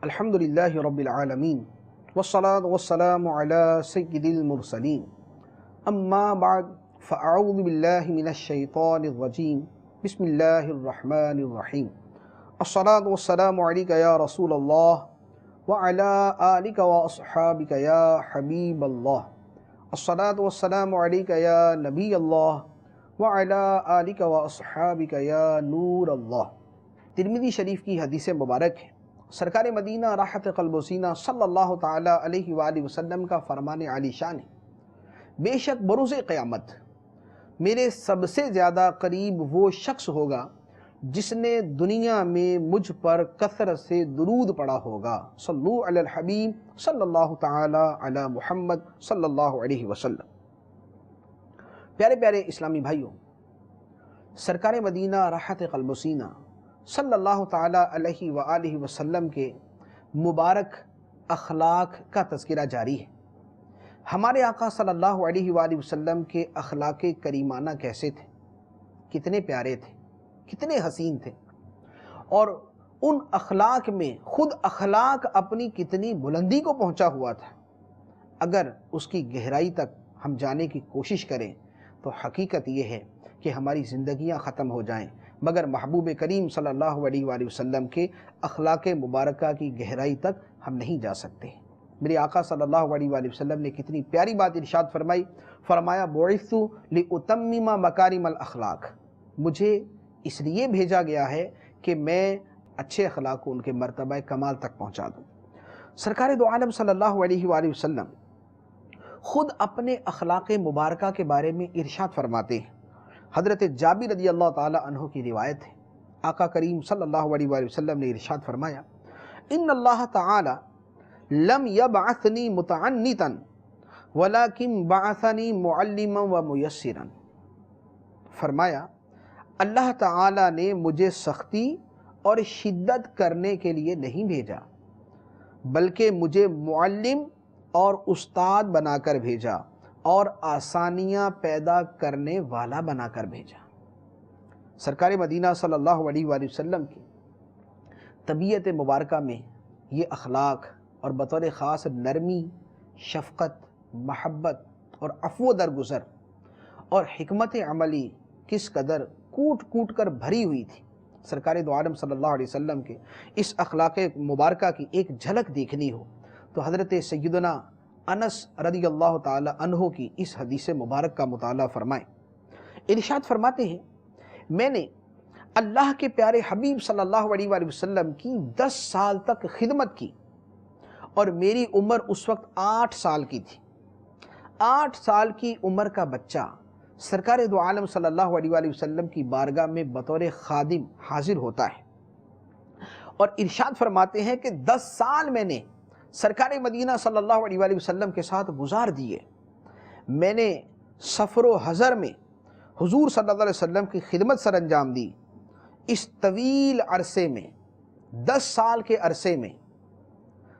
الحمد للہ رب العالمین والصلاة والسلام علی سید المرسلین اما بعد فاعوذ باللہ من الشیطان الرجیم بسم اللہ الرحمن الرحیم الصلاة والسلام علیک یا رسول اللہ وعلی آلک واصحابک یا حبیب اللہ الصلاة والسلام علیک یا نبی اللہ وعلی آلک واصحابک یا نور اللہ۔ ترمذی شریف کی حدیث مبارک ہے، سرکار مدینہ راحت قلب و سینہ صلی اللہ تعالی علیہ وآلہ وسلم کا فرمان عالی شان ہے، بے شک بروز قیامت میرے سب سے زیادہ قریب وہ شخص ہوگا جس نے دنیا میں مجھ پر کثرت سے درود پڑھا ہوگا۔ صلو علی الحبیب صلی اللہ تعالی علی محمد صلی اللہ علیہ وسلم۔ پیارے پیارے اسلامی بھائیوں، سرکار مدینہ راحت قلب و سینہ صلی اللہ تعالیٰ علیہ وآلہ وسلم کے مبارک اخلاق کا تذکرہ جاری ہے۔ ہمارے آقا صلی اللہ علیہ وآلہ وسلم کے اخلاق کریمانہ کیسے تھے، کتنے پیارے تھے، کتنے حسین تھے، اور ان اخلاق میں خود اخلاق اپنی کتنی بلندی کو پہنچا ہوا تھا۔ اگر اس کی گہرائی تک ہم جانے کی کوشش کریں تو حقیقت یہ ہے کہ ہماری زندگیاں ختم ہو جائیں، مگر محبوب کریم صلی اللہ علیہ وآلہ وسلم کے اخلاق مبارکہ کی گہرائی تک ہم نہیں جا سکتے۔ میرے آقا صلی اللہ علیہ وآلہ وسلم نے کتنی پیاری بات ارشاد فرمایا بعثت لأتمم مکارم الاخلاق، مجھے اس لیے بھیجا گیا ہے کہ میں اچھے اخلاق کو ان کے مرتبہ کمال تک پہنچا دوں۔ سرکار دو عالم صلی اللہ علیہ وآلہ وسلم خود اپنے اخلاق مبارکہ کے بارے میں ارشاد فرماتے ہیں۔ حضرت جابر رضی اللہ تعالی عنہ کی روایت ہے، آقا کریم صلی اللہ علیہ وآلہ وسلم نے ارشاد فرمایا، ان اللہ تعالی لم یبعثنی متعنتا ولکن بعثنی معلما و میسرا۔ فرمایا اللہ تعالی نے مجھے سختی اور شدت کرنے کے لیے نہیں بھیجا، بلکہ مجھے معلم اور استاد بنا کر بھیجا اور آسانیاں پیدا کرنے والا بنا کر بھیجا۔ سرکار مدینہ صلی اللہ علیہ وآلہ وسلم کی طبیعت مبارکہ میں یہ اخلاق اور بطور خاص نرمی، شفقت، محبت اور عفو درگزر اور حکمت عملی کس قدر کوٹ کوٹ کر بھری ہوئی تھی۔ سرکار دو عالم صلی اللہ علیہ وسلم کے اس اخلاق مبارکہ کی ایک جھلک دیکھنی ہو تو حضرت سیدنا انس رضی اللہ تعالی عنہ کی اس حدیث مبارک کا مطالعہ فرمائیں۔ ارشاد فرماتے ہیں، میں نے اللہ کے پیارے حبیب صلی اللہ علیہ وآلہ وسلم کی 10 سال تک خدمت کی اور میری عمر اس وقت 8 سال کی تھی۔ 8 سال کی عمر کا بچہ سرکار دو عالم صلی اللہ علیہ وآلہ وسلم کی بارگاہ میں بطور خادم حاضر ہوتا ہے اور ارشاد فرماتے ہیں کہ 10 سال میں نے سرکار مدینہ صلی اللہ علیہ وآلہ وسلم کے ساتھ گزار دیے۔ میں نے سفر و حضر میں حضور صلی اللہ علیہ وسلم کی خدمت سر انجام دی۔ اس طویل عرصے میں 10 سال کے عرصے میں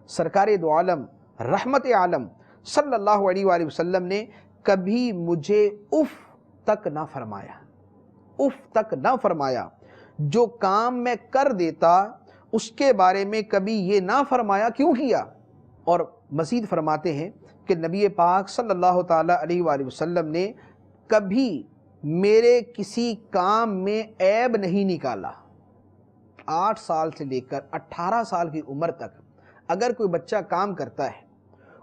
سرکار دو عالم رحمت عالم صلی اللہ علیہ وآلہ وسلم نے کبھی مجھے اف تک نہ فرمایا، اف تک نہ فرمایا۔ جو کام میں کر دیتا اس کے بارے میں کبھی یہ نہ فرمایا کیوں کیا، اور مزید فرماتے ہیں کہ نبی پاک صلی اللہ تعالی علیہ وآلہ وسلم نے کبھی میرے کسی کام میں عیب نہیں نکالا۔ 8 سال سے لے کر 18 سال کی عمر تک اگر کوئی بچہ کام کرتا ہے،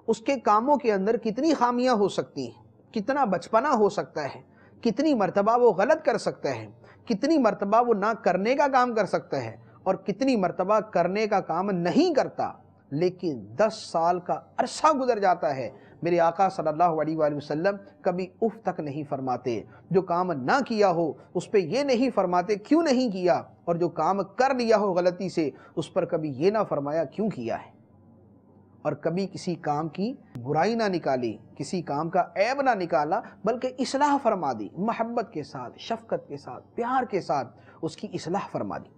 اس کے کاموں کے اندر کتنی خامیاں ہو سکتی ہیں، کتنا بچپنا ہو سکتا ہے، کتنی مرتبہ وہ غلط کر سکتا ہے، کتنی مرتبہ وہ نہ کرنے کا کام کر سکتا ہے اور کتنی مرتبہ کرنے کا کام نہیں کرتا، لیکن 10 سال کا عرصہ گزر جاتا ہے، میرے آقا صلی اللہ علیہ وآلہ وسلم کبھی اف تک نہیں فرماتے۔ جو کام نہ کیا ہو اس پہ یہ نہیں فرماتے کیوں نہیں کیا، اور جو کام کر لیا ہو غلطی سے اس پر کبھی یہ نہ فرمایا کیوں کیا ہے، اور کبھی کسی کام کی برائی نہ نکالی، کسی کام کا عیب نہ نکالا، بلکہ اصلاح فرما دی، محبت کے ساتھ، شفقت کے ساتھ، پیار کے ساتھ اس کی اصلاح فرما دی۔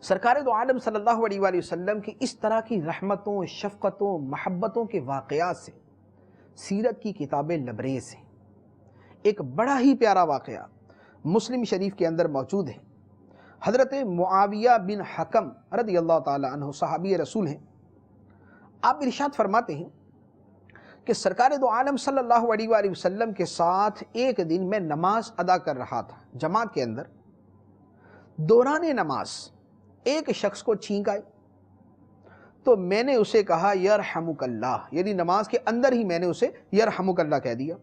سرکار دو عالم صلی اللہ علیہ وآلہ وسلم کی اس طرح کی رحمتوں، شفقتوں، محبتوں کے واقعات سے سیرت کی کتابیں لبریز ہیں۔ ایک بڑا ہی پیارا واقعہ مسلم شریف کے اندر موجود ہے۔ حضرت معاویہ بن حکم رضی اللہ تعالی عنہ صحابی رسول ہیں، آپ ارشاد فرماتے ہیں کہ سرکار دو عالم صلی اللہ علیہ وآلہ وسلم کے ساتھ ایک دن میں نماز ادا کر رہا تھا جماعت کے اندر، دوران نماز ایک شخص کو چھینک آئی تو میں نے اسے کہا یرحمک اللہ، یعنی نماز کے اندر ہی میں نے اسے یرحمک اللہ کہہ دیا۔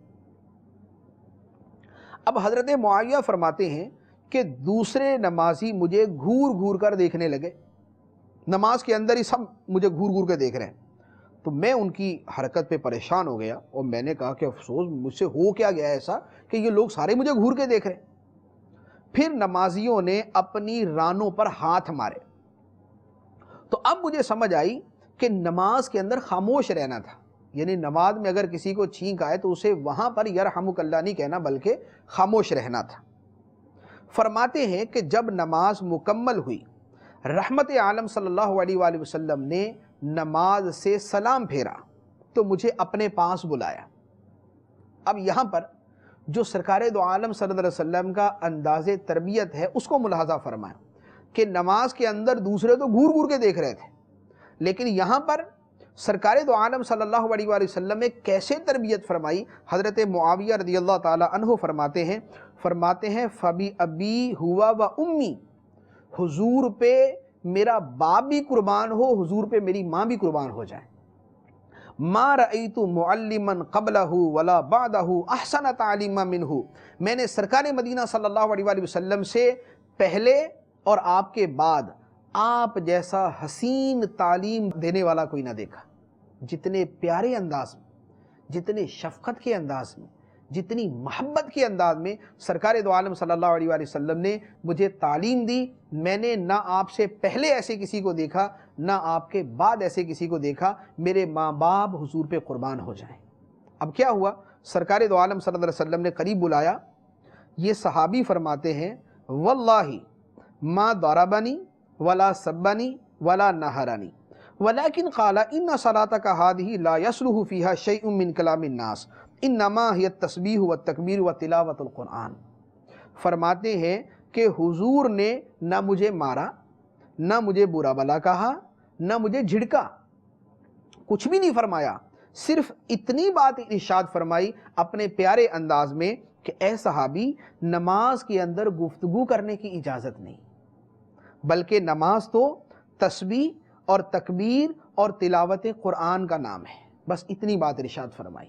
اب حضرت معاویہ فرماتے ہیں کہ دوسرے نمازی مجھے گھور گھور کر دیکھنے لگے، نماز کے اندر ہی سب مجھے گھور گھور کے دیکھ رہے ہیں، تو میں ان کی حرکت پہ پریشان ہو گیا اور میں نے کہا کہ افسوس مجھ سے ہو کیا گیا ایسا کہ یہ لوگ سارے مجھے گھور کے دیکھ رہے ہیں۔ پھر نمازیوں نے اپنی رانوں پر ہاتھ مارے، تو اب مجھے سمجھ آئی کہ نماز کے اندر خاموش رہنا تھا، یعنی نماز میں اگر کسی کو چھینک آئے تو اسے وہاں پر یرحمک اللہ نہیں کہنا بلکہ خاموش رہنا تھا۔ فرماتے ہیں کہ جب نماز مکمل ہوئی، رحمت عالم صلی اللہ علیہ وآلہ وسلم نے نماز سے سلام پھیرا تو مجھے اپنے پاس بلایا۔ اب یہاں پر جو سرکار دو عالم صلی اللہ علیہ وسلم کا انداز تربیت ہے اس کو ملاحظہ فرمائیں کہ نماز کے اندر دوسرے تو گھور گھور کے دیکھ رہے تھے، لیکن یہاں پر سرکار دو عالم صلی اللہ علیہ وآلہ وسلم نے کیسے تربیت فرمائی۔ حضرت معاویہ رضی اللہ تعالی عنہ فرماتے ہیں فبی ابی ہوا و امی، حضور پہ میرا باپ بھی قربان ہو، حضور پہ میری ماں بھی قربان ہو جائے۔ ما رأیت معلما قبلہ ولا بعدہ احسن تعلیما منہ، میں نے سرکار مدینہ صلی اللہ علیہ وآلہ وسلم سے پہلے اور آپ کے بعد آپ جیسا حسین تعلیم دینے والا کوئی نہ دیکھا۔ جتنے پیارے انداز میں، جتنے شفقت کے انداز میں، جتنی محبت کے انداز میں سرکار دو عالم صلی اللہ علیہ وآلہ وسلم نے مجھے تعلیم دی، میں نے نہ آپ سے پہلے ایسے کسی کو دیکھا نہ آپ کے بعد ایسے کسی کو دیکھا، میرے ماں باپ حضور پہ قربان ہو جائیں۔ اب کیا ہوا، سرکار دو عالم صلی اللہ علیہ وسلم نے قریب بلایا، یہ صحابی فرماتے ہیں واللہ ما ضربنی ولا سبنی ولا نہرنی ولكن قال ان صلاتك هذه لا يصلح فيها شيء من كلام الناس انما هي التسبیح والتکبیر وتلاوت القرآن۔ فرماتے ہیں کہ حضور نے نہ مجھے مارا، نہ مجھے برا بلا کہا، نہ مجھے جھڑکا، کچھ بھی نہیں فرمایا، صرف اتنی بات ارشاد فرمائی اپنے پیارے انداز میں کہ اے صحابی، نماز کے اندر گفتگو کرنے کی اجازت نہیں، بلکہ نماز تو تسبیح اور تکبیر اور تلاوت قرآن کا نام ہے۔ بس اتنی بات ارشاد فرمائی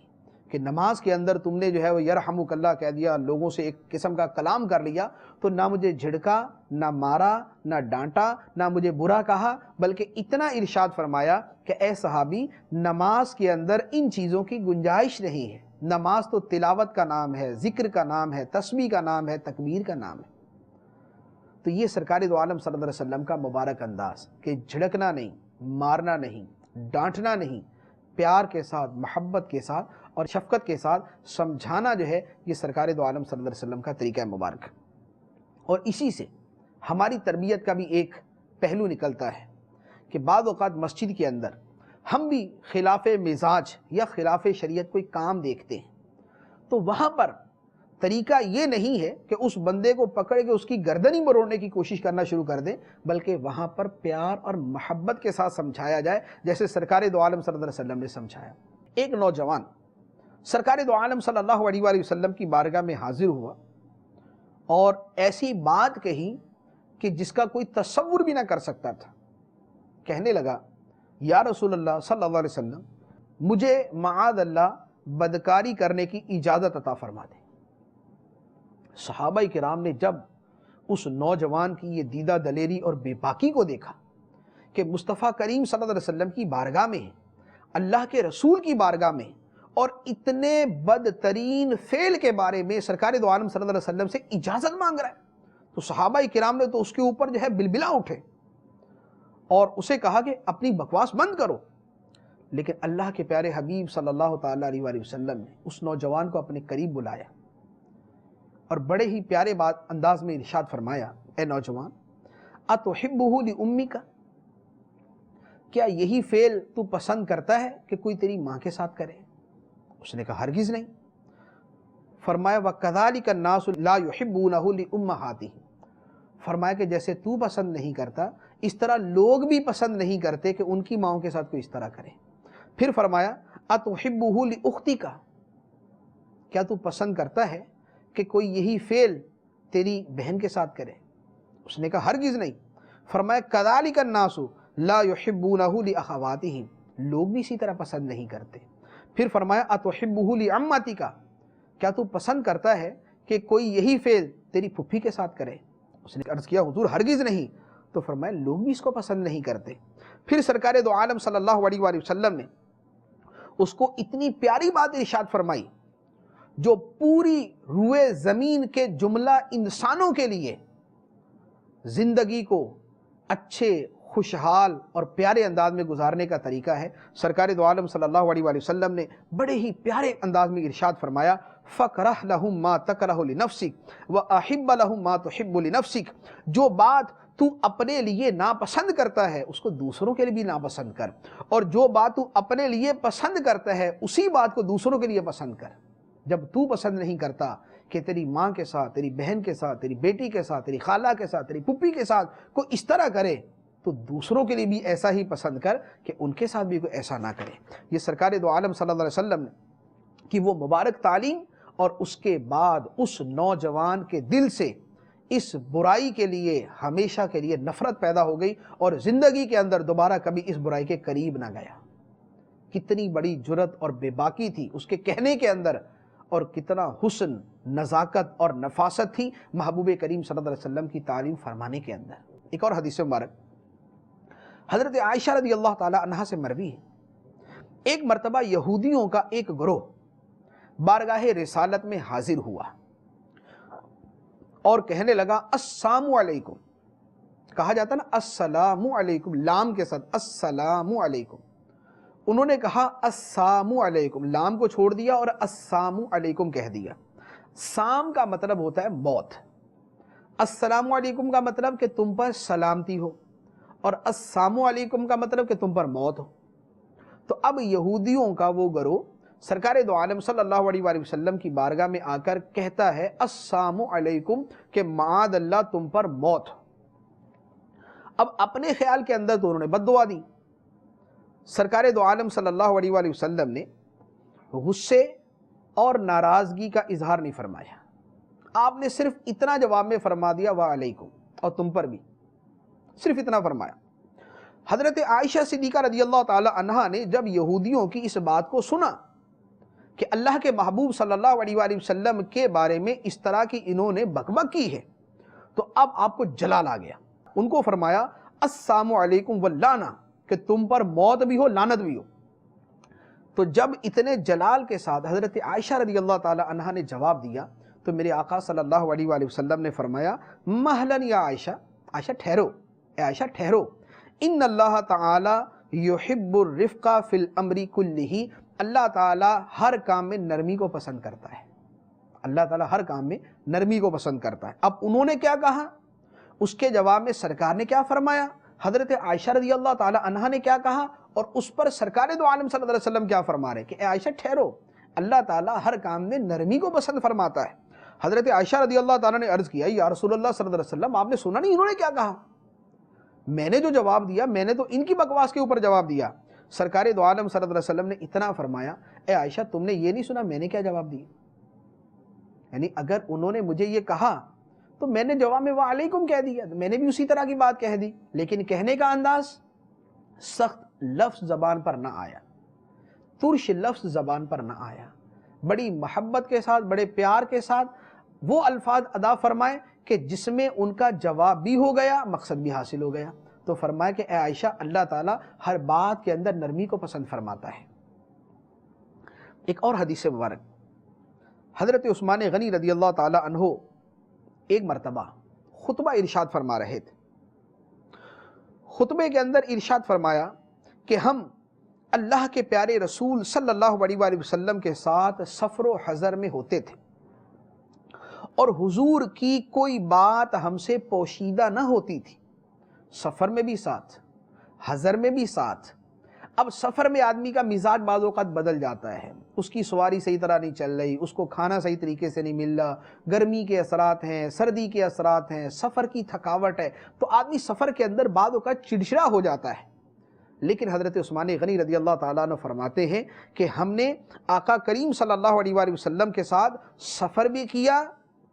کہ نماز کے اندر تم نے جو ہے وہ یرحمک اللہ کہہ دیا، لوگوں سے ایک قسم کا کلام کر لیا، تو نہ مجھے جھڑکا، نہ مارا، نہ ڈانٹا، نہ مجھے برا کہا، بلکہ اتنا ارشاد فرمایا کہ اے صحابی، نماز کے اندر ان چیزوں کی گنجائش نہیں ہے، نماز تو تلاوت کا نام ہے، ذکر کا نام ہے، تسبیح کا نام ہے، تکبیر کا نام ہے۔ تو یہ سرکار دو عالم صلی اللہ علیہ وسلم کا مبارک انداز کہ جھڑکنا نہیں، مارنا نہیں، ڈانٹنا نہیں، پیار کے ساتھ، محبت کے ساتھ اور شفقت کے ساتھ سمجھانا جو ہے، یہ سرکار دو عالم صلی اللہ علیہ وسلم کا طریقہ مبارک۔ اور اسی سے ہماری تربیت کا بھی ایک پہلو نکلتا ہے کہ بعض اوقات مسجد کے اندر ہم بھی خلاف مزاج یا خلاف شریعت کوئی کام دیکھتے ہیں، تو وہاں پر طریقہ یہ نہیں ہے کہ اس بندے کو پکڑ کے اس کی گردن ہی مروڑنے کی کوشش کرنا شروع کر دیں، بلکہ وہاں پر پیار اور محبت کے ساتھ سمجھایا جائے، جیسے سرکار دو عالم صلی اللہ علیہ وسلم نے سمجھایا۔ ایک نوجوان سرکار دو عالم صلی اللہ علیہ وآلہ وسلم کی بارگاہ میں حاضر ہوا اور ایسی بات کہی کہ جس کا کوئی تصور بھی نہ کر سکتا تھا۔ کہنے لگا یا رسول اللہ صلی اللہ علیہ وسلم، مجھے معاذ اللہ بدکاری کرنے کی اجازت عطا فرما دیں۔ صحابہ کرام نے جب اس نوجوان کی یہ دیدہ دلیری اور بے باکی کو دیکھا کہ مصطفیٰ کریم صلی اللہ علیہ وسلم کی بارگاہ میں ہے، اللہ کے رسول کی بارگاہ میں، اور اتنے بدترین فعل کے بارے میں سرکار دو عالم صلی اللہ علیہ وسلم سے اجازت مانگ رہا ہے، تو صحابہ کرام نے تو اس کے اوپر جو ہے بلبلا اٹھے اور اسے کہا کہ اپنی بکواس بند کرو۔ لیکن اللہ کے پیارے حبیب صلی اللہ تعالی علیہ وآلہ وسلم نے اس نوجوان کو اپنے قریب بلایا اور بڑے ہی پیارے انداز میں ارشاد فرمایا، اے نوجوان، اتحبہ لأمک، کیا یہی فعل تو پسند کرتا ہے کہ کوئی تیری ماں کے ساتھ کرے؟ اس نے کہا ہرگز نہیں۔ فرمایا وَكَذَلِكَ النَّاسُ لَا يُحِبُّونَهُ لِأُمَّهَاتِهِمْ، فرمایا کہ جیسے تو پسند نہیں کرتا اس طرح لوگ بھی پسند نہیں کرتے کہ ان کی ماؤں کے ساتھ کوئی اس طرح کرے۔ پھر فرمایا اتحبہ لاختک، کیا تو پسند کرتا ہے کہ کوئی یہی فعل تیری بہن کے ساتھ کرے؟ اس نے کہا ہرگز نہیں۔ فرمایا کذالک الناس لا یحبونہ لاخواتہم، لوگ بھی اسی طرح پسند نہیں کرتے۔ پھر فرمایا اتحبہ لعمتک، کیا تو پسند کرتا ہے کہ کوئی یہی فعل تیری پھپھی کے ساتھ کرے؟ اس نے عرض کیا حضور ہرگز نہیں۔ تو فرمایا لوگ بھی اس کو پسند نہیں کرتے۔ پھر سرکار دو عالم صلی اللہ علیہ وآلہ وسلم نے اس کو اتنی پیاری بات ارشاد فرمائی جو پوری روئے زمین کے جملہ انسانوں کے لیے زندگی کو اچھے خوشحال اور پیارے انداز میں گزارنے کا طریقہ ہے۔ سرکار دو عالم صلی اللہ علیہ وآلہ وسلم نے بڑے ہی پیارے انداز میں ارشاد فرمایا فَكْرَهْ لَهُمْ مَا تَكْرَهُ لِنَفْسِكَ وَأَحِبَّ لَهُمْ مَا تُحِبُّ لِنَفْسِكَ، جو بات تو اپنے لیے ناپسند کرتا ہے اس کو دوسروں کے لیے بھی ناپسند کر، اور جو بات تو اپنے لیے پسند کرتا ہے اسی بات کو دوسروں کے لیے پسند کر۔ جب تو پسند نہیں کرتا کہ تیری ماں کے ساتھ، تیری بہن کے ساتھ، تیری بیٹی کے ساتھ، تیری خالہ کے ساتھ، تیری پھپھی کے ساتھ کوئی اس طرح کرے تو دوسروں کے لیے بھی ایسا ہی پسند کر کہ ان کے ساتھ بھی کوئی ایسا نہ کرے۔ یہ سرکار دو عالم صلی اللہ علیہ وسلم کی وہ مبارک تعلیم، اور اس کے بعد اس نوجوان کے دل سے اس برائی کے لیے ہمیشہ کے لیے نفرت پیدا ہو گئی اور زندگی کے اندر دوبارہ کبھی اس برائی کے قریب نہ گیا۔ کتنی بڑی جرت اور بے باکی تھی اس کے کہنے کے اندر، اور کتنا حسن، نزاکت اور نفاست تھی محبوب کریم صلی اللہ علیہ وسلم کی تعلیم فرمانے کے اندر۔ ایک اور حدیث مبارک حضرت عائشہ رضی اللہ تعالی عنہا سے مروی ہے، ایک مرتبہ یہودیوں کا ایک گروہ بارگاہ رسالت میں حاضر ہوا اور کہنے لگا السلام علیکم، کہا جاتا نا السلام علیکم لام کے ساتھ، السلام علیکم، انہوں نے کہا السلام علیکم، لام کو چھوڑ دیا اور السلام علیکم کہہ دیا۔ سام کا مطلب ہوتا ہے موت، السلام علیکم کا مطلب کہ تم پر سلامتی ہو، اور السلام علیکم کا مطلب کہ تم پر موت ہو۔ تو اب یہودیوں کا وہ گروہ سرکار دو عالم صلی اللہ علیہ وآلہ وسلم کی بارگاہ میں آ کر کہتا ہے السلام علیکم کہ معاذ اللہ تم پر موت ہو۔ اب اپنے خیال کے اندر تو انہوں نے بد دعا دی۔ سرکار دو عالم صلی اللہ علیہ وآلہ وسلم نے غصے اور ناراضگی کا اظہار نہیں فرمایا، آپ نے صرف اتنا جواب میں فرما دیا وعلیکم، اور تم پر بھی، صرف اتنا فرمایا۔ حضرت عائشہ صدیقہ رضی اللہ تعالی عنہا نے جب یہودیوں کی اس بات کو سنا کہ اللہ کے محبوب صلی اللہ علیہ وآلہ وسلم کے بارے میں اس طرح کی انہوں نے بکبک کی ہے، تو اب آپ کو جلال آ گیا۔ ان کو فرمایا السلام علیکم واللعنہ، کہ تم پر موت بھی ہو لعنت بھی ہو۔ تو جب اتنے جلال کے ساتھ حضرت عائشہ رضی اللہ تعالی عنہا نے جواب دیا تو میرے آقا صلی اللہ علیہ وآلہ وسلم نے فرمایا مہلن یا عائشہ، عائشہ ٹھہرو، اے عائشہ ٹھہرو، ان اللہ تعالی یحب الرفق فی الامر کلہ، اللہ تعالی ہر کام میں نرمی کو پسند کرتا ہے، اللہ تعالی ہر کام میں نرمی کو پسند کرتا ہے۔ اب انہوں نے کیا کہا، اس کے جواب میں سرکار نے کیا فرمایا، حضرت عائشہ رضی اللہ تعالی عنہا نے کیا کہا، اور اس پر سرکار دو عالم صلی اللہ علیہ وسلم کیا فرما رہے کہ اے عائشہ ٹھہرو، اللہ تعالی ہر کام میں نرمی کو پسند فرماتا ہے۔ حضرت عائشہ رضی اللہ تعالی نے عرض کیا یا رسول اللہ صلی اللہ علیہ وسلم آپ نے سنا نہیں انہوں نے کیا کہا؟ میں نے جو جواب دیا میں نے تو ان کی بکواس کے اوپر جواب دیا۔ سرکار دو عالم صلی اللہ علیہ وسلم نے اتنا فرمایا اے عائشہ تم نے یہ نہیں سنا میں نے کیا جواب دیا؟ یعنی اگر انہوں نے مجھے یہ کہا تو میں نے جواب میں وعلیکم کہہ دیا، میں نے بھی اسی طرح کی بات کہہ دی، لیکن کہنے کا انداز سخت لفظ زبان پر نہ آیا، ترش لفظ زبان پر نہ آیا، بڑی محبت کے ساتھ بڑے پیار کے ساتھ وہ الفاظ ادا فرمائے کہ جس میں ان کا جواب بھی ہو گیا، مقصد بھی حاصل ہو گیا۔ تو فرمایا کہ اے عائشہ اللہ تعالیٰ ہر بات کے اندر نرمی کو پسند فرماتا ہے۔ ایک اور حدیث مبارک حضرت عثمان غنی رضی اللہ تعالی عنہ ایک مرتبہ خطبہ ارشاد فرما رہے تھے، خطبے کے اندر ارشاد فرمایا کہ ہم اللہ کے پیارے رسول صلی اللہ علیہ وآلہ وسلم کے ساتھ سفر و حضر میں ہوتے تھے، اور حضور کی کوئی بات ہم سے پوشیدہ نہ ہوتی تھی، سفر میں بھی ساتھ، حضر میں بھی ساتھ، اب سفر میں آدمی کا مزاج بعض اوقات بدل جاتا ہے، اس کی سواری صحیح طرح نہیں چل رہی، اس کو کھانا صحیح طریقے سے نہیں مل رہا، گرمی کے اثرات ہیں، سردی کے اثرات ہیں، سفر کی تھکاوٹ ہے، تو آدمی سفر کے اندر بعض اوقات چڑچڑا ہو جاتا ہے۔ لیکن حضرت عثمان غنی رضی اللہ تعالیٰ عنہ فرماتے ہیں کہ ہم نے آقا کریم صلی اللہ علیہ وآلہ وسلم کے ساتھ سفر بھی کیا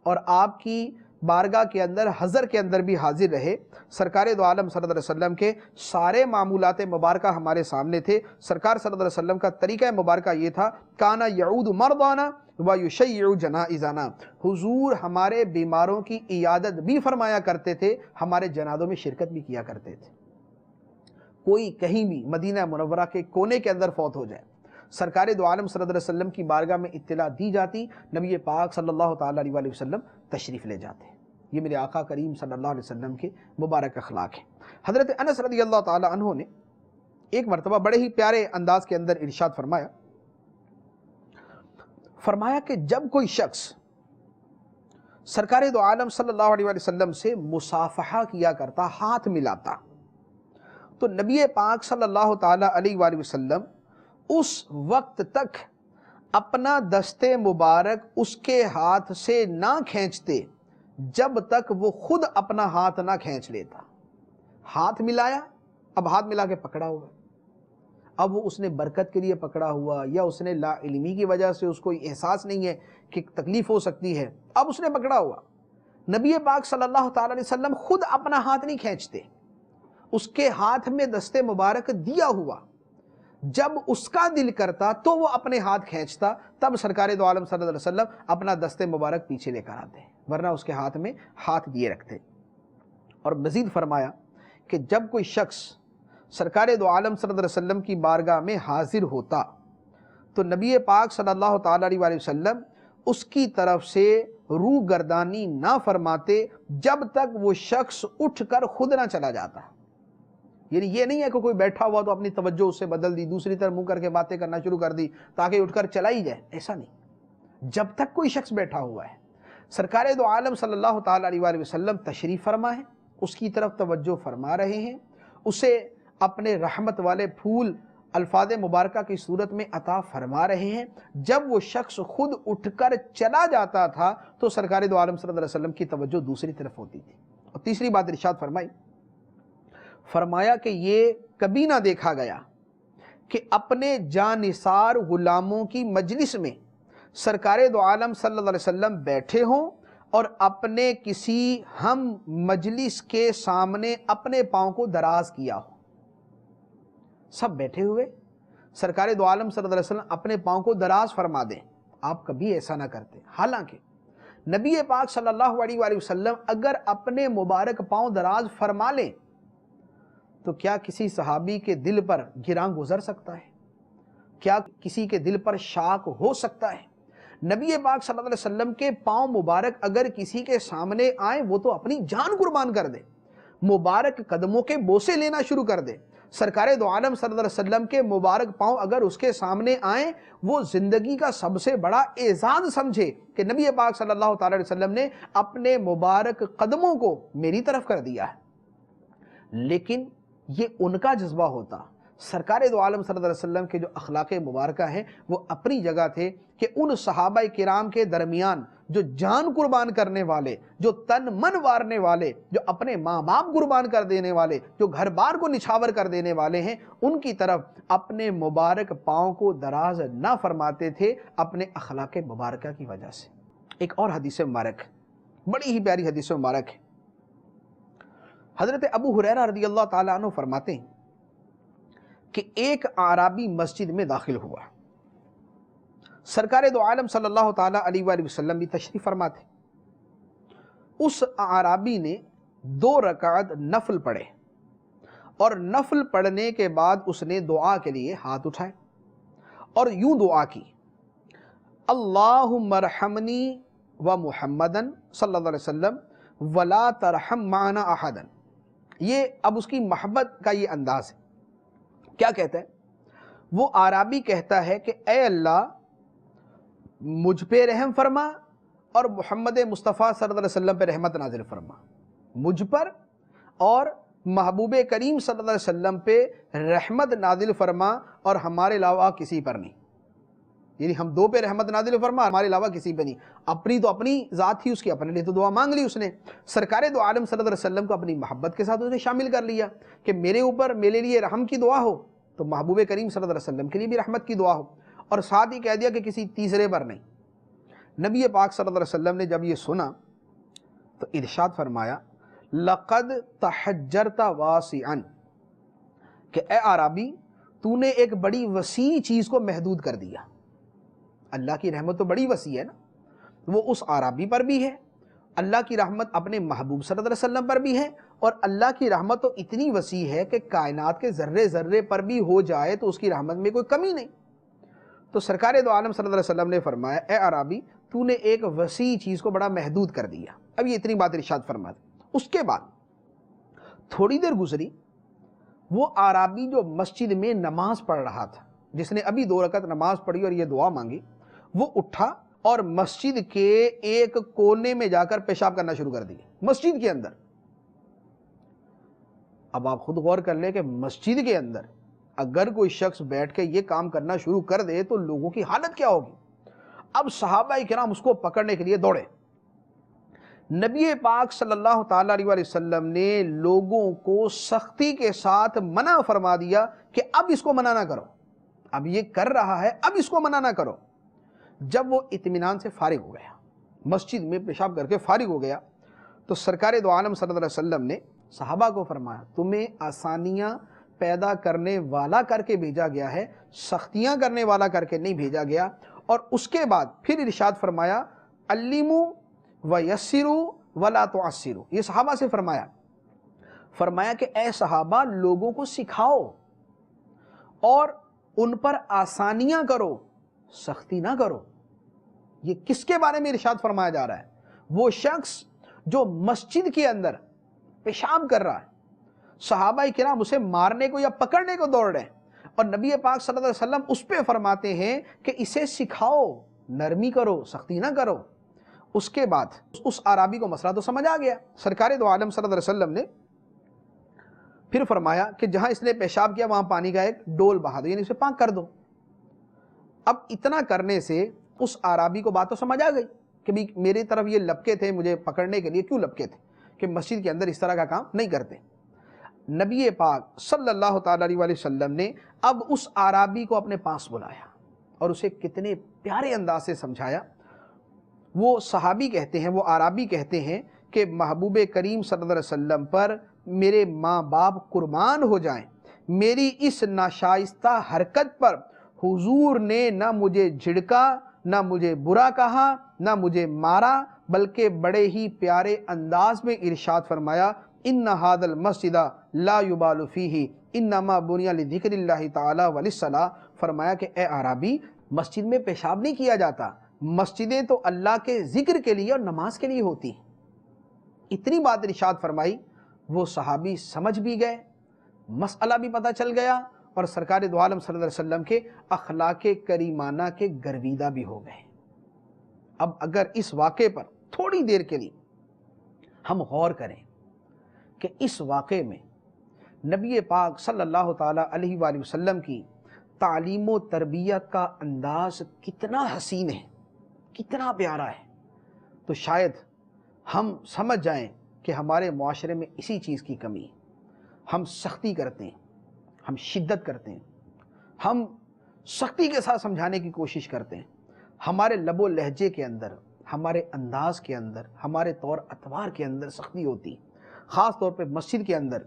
اور آپ کی بارگاہ کے اندر حضر کے اندر بھی حاضر رہے۔ سرکار دو عالم صلی اللہ علیہ وسلم کے سارے معمولات مبارکہ ہمارے سامنے تھے۔ سرکار صلی اللہ علیہ وسلم کا طریقہ مبارکہ یہ تھا، کانا یعود مردانا ویشیع جنائزنا، حضور ہمارے بیماروں کی عیادت بھی فرمایا کرتے تھے، ہمارے جنازوں میں شرکت بھی کیا کرتے تھے۔ کوئی کہیں بھی مدینہ منورہ کے کونے کے اندر فوت ہو جائے، سرکار دو عالم صلی اللہ علیہ وسلم کی بارگاہ میں اطلاع دی جاتی، نبی پاک صلی اللہ تعالیٰ علیہ وآلہ وسلم تشریف لے جاتے۔ یہ میرے آقا کریم صلی اللہ علیہ وسلم کے مبارک اخلاق ہیں۔ حضرت انس رضی اللہ تعالیٰ عنہ نے ایک مرتبہ بڑے ہی پیارے انداز کے اندر ارشاد فرمایا کہ جب کوئی شخص سرکار دو عالم صلی اللہ علیہ وسلم سے مصافحہ کیا کرتا، ہاتھ ملاتا، تو نبی پاک صلی اللہ تعالیٰ علیہ وآلہ وسلم اس وقت تک اپنا دست مبارک اس کے ہاتھ سے نہ کھینچتے جب تک وہ خود اپنا ہاتھ نہ کھینچ لیتا۔ ہاتھ ملایا، اب ہاتھ ملا کے پکڑا ہوا، اب وہ اس نے برکت کے لیے پکڑا ہوا یا اس نے لا علمی کی وجہ سے اس کو احساس نہیں ہے کہ تکلیف ہو سکتی ہے، اب اس نے پکڑا ہوا۔ نبی پاک صلی اللہ تعالیٰ علیہ وسلم خود اپنا ہاتھ نہیں کھینچتے، اس کے ہاتھ میں دست مبارک دیا ہوا، جب اس کا دل کرتا تو وہ اپنے ہاتھ کھینچتا، تب سرکار دو عالم صلی اللہ علیہ وسلم اپنا دست مبارک پیچھے لے کر آتے، ورنہ اس کے ہاتھ میں ہاتھ دیے رکھتے۔ اور مزید فرمایا کہ جب کوئی شخص سرکار دو عالم صلی اللہ علیہ وسلم کی بارگاہ میں حاضر ہوتا تو نبی پاک صلی اللہ تعالیٰ علیہ وآلہ وسلم اس کی طرف سے روح گردانی نہ فرماتے جب تک وہ شخص اٹھ کر خود نہ چلا جاتا۔ یعنی یہ نہیں ہے کہ کوئی بیٹھا ہوا تو اپنی توجہ اس سے بدل دی، دوسری طرف منہ کر کے باتیں کرنا شروع کر دی تاکہ اٹھ کر چلا ہی جائے، ایسا نہیں۔ جب تک کوئی شخص بیٹھا ہوا ہے، سرکار دو عالم صلی اللہ تعالیٰ علیہ وآلہ وسلم تشریف فرما ہے، اس کی طرف توجہ فرما رہے ہیں، اسے اپنے رحمت والے پھول الفاظ مبارکہ کی صورت میں عطا فرما رہے ہیں، جب وہ شخص خود اٹھ کر چلا جاتا تھا تو سرکار دو عالم صلی اللہ علیہ وسلم کی توجہ دوسری طرف ہوتی تھی۔ اور تیسری بات ارشاد فرمایا کہ یہ کبھی نہ دیکھا گیا کہ اپنے جانثار غلاموں کی مجلس میں سرکار دو عالم صلی اللہ علیہ وسلم بیٹھے ہوں اور اپنے کسی ہم مجلس کے سامنے اپنے پاؤں کو دراز کیا ہو۔ سب بیٹھے ہوئے، سرکار دو عالم صلی اللہ علیہ وسلم اپنے پاؤں کو دراز فرما دیں، آپ کبھی ایسا نہ کرتے۔ حالانکہ نبی پاک صلی اللہ علیہ وآلہ وسلم اگر اپنے مبارک پاؤں دراز فرما لیں تو کیا کسی صحابی کے دل پر گراں گزر سکتا ہے؟ کیا کسی کے دل پر شاک ہو سکتا ہے؟ نبی پاک صلی اللہ علیہ وسلم کے پاؤں مبارک اگر کسی کے سامنے آئیں وہ تو اپنی جان قربان کر دے، مبارک قدموں کے بوسے لینا شروع کر دے۔ سرکار دو عالم صلی اللہ علیہ وسلم کے مبارک پاؤں اگر اس کے سامنے آئیں وہ زندگی کا سب سے بڑا اعزاز سمجھے کہ نبی پاک صلی اللہ تعالی علیہ وسلم نے اپنے مبارک قدموں کو میری طرف کر دیا ہے۔ لیکن یہ ان کا جذبہ ہوتا، سرکار دو عالم صلی اللہ علیہ وسلم کے جو اخلاق مبارکہ ہیں وہ اپنی جگہ تھے کہ ان صحابہ کرام کے درمیان جو جان قربان کرنے والے، جو تن من وارنے والے، جو اپنے ماں باپ قربان کر دینے والے، جو گھر بار کو نچھاور کر دینے والے ہیں، ان کی طرف اپنے مبارک پاؤں کو دراز نہ فرماتے تھے اپنے اخلاق مبارکہ کی وجہ سے۔ ایک اور حدیث مبارک، بڑی ہی پیاری حدیث مبارک ہے، حضرت ابو ہریرہ رضی اللہ تعالیٰ عنہ فرماتے ہیں کہ ایک اعرابی مسجد میں داخل ہوا، سرکار دو عالم صلی اللہ تعالیٰ علیہ وآلہ وسلم بھی تشریف فرماتے۔ اس اعرابی نے 2 رکعت نفل پڑھے اور نفل پڑھنے کے بعد اس نے دعا کے لیے ہاتھ اٹھائے اور یوں دعا کی، اللہم ارحمنی و محمدن صلی اللہ علیہ وسلم ولا ترحم معنا احدا۔ یہ اب اس کی محبت کا یہ انداز ہے۔ کیا کہتا ہے؟ وہ اعرابی کہتا ہے کہ اے اللہ مجھ پہ رحم فرما اور محمد مصطفیٰ صلی اللہ علیہ وسلم پہ رحمت نازل فرما، مجھ پر اور محبوب کریم صلی اللہ علیہ وسلم پہ رحمت نازل فرما اور ہمارے علاوہ کسی پر نہیں، یعنی ہم دو پہ رحمت نازل فرما، ہمارے علاوہ کسی پہ نہیں۔ اپنی تو اپنی ذات تھی اس کی، اپنے لیے تو دعا مانگ لی اس نے، سرکار دو عالم صلی اللہ علیہ وسلم کو اپنی محبت کے ساتھ اس نے شامل کر لیا کہ میرے اوپر میرے لیے رحم کی دعا ہو تو محبوب کریم صلی اللہ علیہ وسلم کے لیے بھی رحمت کی دعا ہو، اور ساتھ ہی کہہ دیا کہ کسی تیسرے پر نہیں۔ نبی پاک صلی اللہ علیہ وسلم نے جب یہ سنا تو ارشاد فرمایا لقد تحجرت واسعا، کہ اے عربی تو نے ایک بڑی وسیع چیز کو محدود کر دیا۔ اللہ کی رحمت تو بڑی وسیع ہے نا، وہ اس عربی پر بھی ہے، اللہ کی رحمت اپنے محبوب صلی اللہ علیہ وسلم پر بھی ہے، اور اللہ کی رحمت تو اتنی وسیع ہے کہ کائنات کے ذرے ذرے پر بھی ہو جائے تو اس کی رحمت میں کوئی کمی نہیں۔ تو سرکار دو عالم صلی اللہ علیہ وسلم نے فرمایا اے عربی تو نے ایک وسیع چیز کو بڑا محدود کر دیا۔ اب یہ اتنی بات ارشاد فرما دی۔ اس کے بعد تھوڑی دیر گزری، وہ عربی جو مسجد میں نماز پڑھ رہا تھا، جس نے ابھی 2 رکعت نماز پڑھی اور یہ دعا مانگی، وہ اٹھا اور مسجد کے ایک کونے میں جا کر پیشاب کرنا شروع کر دیا، مسجد کے اندر۔ اب آپ خود غور کر لیں کہ مسجد کے اندر اگر کوئی شخص بیٹھ کے یہ کام کرنا شروع کر دے تو لوگوں کی حالت کیا ہوگی۔ اب صحابہ کرام اس کو پکڑنے کے لیے دوڑے۔ نبی پاک صلی اللہ تعالیٰ علیہ وسلم نے لوگوں کو سختی کے ساتھ منع فرما دیا کہ اب اس کو منع نہ کرو، اب یہ کر رہا ہے اب اس کو منع نہ کرو۔ جب وہ اطمینان سے فارغ ہو گیا، مسجد میں پیشاب کر کے فارغ ہو گیا، تو سرکار دو عالم صلی اللہ علیہ وسلم نے صحابہ کو فرمایا تمہیں آسانیاں پیدا کرنے والا کر کے بھیجا گیا ہے، سختیاں کرنے والا کر کے نہیں بھیجا گیا۔ اور اس کے بعد پھر ارشاد فرمایا علموا ویسروا ولا تعسروا، یہ صحابہ سے فرمایا کہ اے صحابہ لوگوں کو سکھاؤ اور ان پر آسانیاں کرو، سختی نہ کرو۔ یہ کس کے بارے میں ارشاد فرمایا جا رہا ہے؟ وہ شخص جو مسجد کے اندر پیشاب کر رہا ہے، صحابہ کرام اسے مارنے کو یا پکڑنے کو دوڑ رہے ہیں، اور نبی پاک صلی اللہ علیہ وسلم اس پہ فرماتے ہیں کہ اسے سکھاؤ، نرمی کرو، سختی نہ کرو۔ اس کے بعد اس عربی کو مسئلہ تو سمجھ آ گیا، سرکار دو عالم صلی اللہ علیہ وسلم نے پھر فرمایا کہ جہاں اس نے پیشاب کیا وہاں پانی کا ایک ڈول بہا دو، یعنی اسے پاک کر دو۔ اب اتنا کرنے سے اس عربی کو بات تو سمجھ آ گئی کہ بھی میری طرف یہ لپکے تھے مجھے پکڑنے کے لیے، کیوں لپکے تھے کہ مسجد کے اندر اس طرح کا کام نہیں کرتے۔ نبی پاک صلی اللہ تعالیٰ علیہ وسلم نے اب اس عربی کو اپنے پاس بلایا اور اسے کتنے پیارے انداز سے سمجھایا۔ وہ صحابی کہتے ہیں، وہ عربی کہتے ہیں کہ محبوب کریم صلی اللہ علیہ وسلم پر میرے ماں باپ قربان ہو جائیں، میری اس ناشائستہ حرکت پر حضور نے نہ مجھے جھڑکا، نہ مجھے برا کہا، نہ مجھے مارا، بلکہ بڑے ہی پیارے انداز میں ارشاد فرمایا ان ھذا المسجد لا یبال فیہ انما بنی لذکر اللہ تعالی وللصلاۃ۔ فرمایا کہ اے عربی مسجد میں پیشاب نہیں کیا جاتا، مسجدیں تو اللہ کے ذکر کے لیے اور نماز کے لیے ہوتی ہیں۔ اتنی بات ارشاد فرمائی، وہ صحابی سمجھ بھی گئے، مسئلہ بھی پتہ چل گیا، اور سرکار دو عالم صلی اللہ علیہ وسلم کے اخلاق کریمانہ کے گرویدہ بھی ہو گئے۔ اب اگر اس واقعے پر تھوڑی دیر کے لیے ہم غور کریں کہ اس واقعے میں نبی پاک صلی اللہ تعالیٰ علیہ وآلہ وسلم کی تعلیم و تربیت کا انداز کتنا حسین ہے، کتنا پیارا ہے، تو شاید ہم سمجھ جائیں کہ ہمارے معاشرے میں اسی چیز کی کمی ہے۔ ہم سختی کرتے ہیں، ہم شدت کرتے ہیں، ہم سختی کے ساتھ سمجھانے کی کوشش کرتے ہیں، ہمارے لب و لہجے کے اندر، ہمارے انداز کے اندر، ہمارے طور اطوار کے اندر سختی ہوتی ہے۔ خاص طور پہ مسجد کے اندر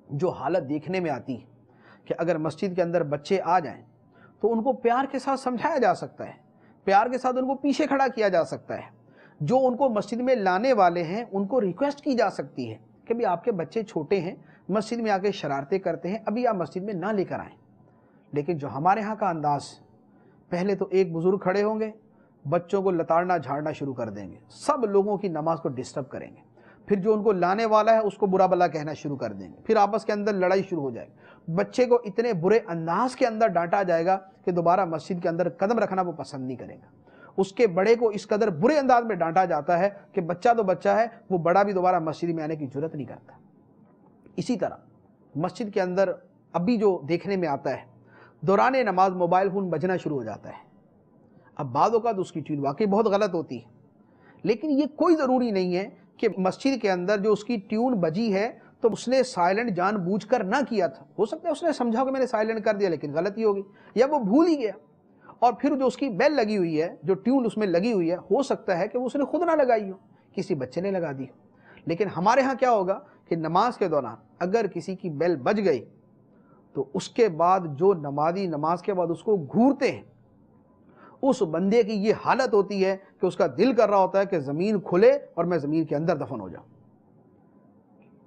جو حالت دیکھنے میں آتی ہے کہ اگر مسجد کے اندر بچے آ جائیں تو ان کو پیار کے ساتھ سمجھایا جا سکتا ہے، پیار کے ساتھ ان کو پیچھے کھڑا کیا جا سکتا ہے، جو ان کو مسجد میں لانے والے ہیں ان کو ریکویسٹ کی جا سکتی ہے کہ بھی آپ کے بچے چھوٹے ہیں، مسجد میں آ کے شرارتیں کرتے ہیں، ابھی آپ مسجد میں نہ لے کر آئیں۔ لیکن جو ہمارے ہاں کا انداز، پہلے تو ایک بزرگ کھڑے ہوں گے، بچوں کو لتاڑنا جھاڑنا شروع کر دیں گے، سب لوگوں کی نماز کو ڈسٹرب کریں گے، پھر جو ان کو لانے والا ہے اس کو برا بلا کہنا شروع کر دیں گے، پھر آپس کے اندر لڑائی شروع ہو جائے گی، بچے کو اتنے برے انداز کے اندر ڈانٹا جائے گا کہ دوبارہ مسجد کے اندر قدم رکھنا وہ پسند نہیں کرے گا۔ اس کے بڑے کو اس قدر برے انداز میں ڈانٹا جاتا ہے کہ بچہ تو بچہ ہے، وہ بڑا بھی دوبارہ مسجد میں آنے کی جرات نہیں کرتا۔ اسی طرح مسجد کے اندر ابھی جو دیکھنے میں آتا ہے، دوران نماز موبائل فون بجنا شروع ہو جاتا ہے۔ اب بعض اوقات اس کی ٹیون واقعی بہت غلط ہوتی ہے، لیکن یہ کوئی ضروری نہیں ہے کہ مسجد کے اندر جو اس کی ٹیون بجی ہے تو اس نے سائلنٹ جان بوجھ کر نہ کیا تھا۔ ہو سکتا ہے اس نے سمجھا کہ میں نے سائلنٹ کر دیا لیکن غلطی ہوگی، یا وہ بھول ہی گیا، اور پھر جو اس کی بیل لگی ہوئی ہے، جو ٹیون اس میں لگی ہوئی ہے، ہو سکتا ہے کہ اس نے خود نہ لگائی ہو، کسی بچے نے لگا دی ہو۔ لیکن ہمارے ہاں کیا ہوگا کہ نماز کے دوران اگر کسی کی بیل بج گئی تو اس کے بعد جو نمازی نماز کے بعد اس کو گھورتے ہیں، اس بندے کی یہ حالت ہوتی ہے کہ اس کا دل کر رہا ہوتا ہے کہ زمین کھلے اور میں زمین کے اندر دفن ہو جاؤں۔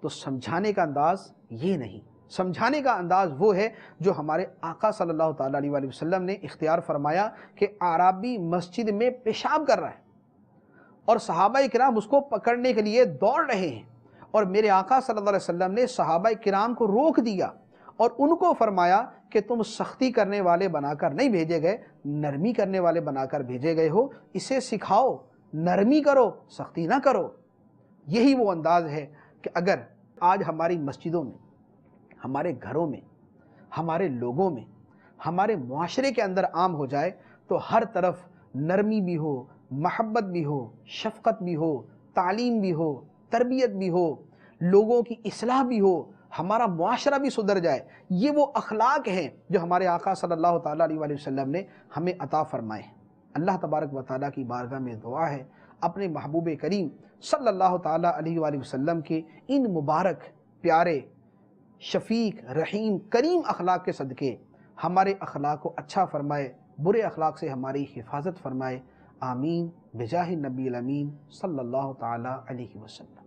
تو سمجھانے کا انداز یہ نہیں، سمجھانے کا انداز وہ ہے جو ہمارے آقا صلی اللہ تعالیٰ علیہ وآلہ وسلم نے اختیار فرمایا کہ اعرابی مسجد میں پیشاب کر رہا ہے اور صحابہ کرام اس کو پکڑنے کے لیے دوڑ رہے ہیں، اور میرے آقا صلی اللہ علیہ وسلم نے صحابہ کرام کو روک دیا اور ان کو فرمایا کہ تم سختی کرنے والے بنا کر نہیں بھیجے گئے، نرمی کرنے والے بنا کر بھیجے گئے ہو، اسے سکھاؤ، نرمی کرو، سختی نہ کرو۔ یہی وہ انداز ہے کہ اگر آج ہماری مسجدوں میں، ہمارے گھروں میں، ہمارے لوگوں میں، ہمارے معاشرے کے اندر عام ہو جائے تو ہر طرف نرمی بھی ہو، محبت بھی ہو، شفقت بھی ہو، تعلیم بھی ہو، تربیت بھی ہو، لوگوں کی اصلاح بھی ہو، ہمارا معاشرہ بھی سدھر جائے، یہ وہ اخلاق ہیں جو ہمارے آقا صلی اللہ تعالیٰ علیہ وآلہ وسلم نے ہمیں عطا فرمائے ہیں۔ اللہ تبارک و تعالیٰ کی بارگاہ میں دعا ہے اپنے محبوب کریم صلی اللہ تعالیٰ علیہ وآلہ وسلم کے ان مبارک پیارے شفیق رحیم کریم اخلاق کے صدقے ہمارے اخلاق کو اچھا فرمائے، برے اخلاق سے ہماری حفاظت فرمائے۔ آمین بجاہ النبی الامین صلی اللہ تعالیٰ علیہ وسلم۔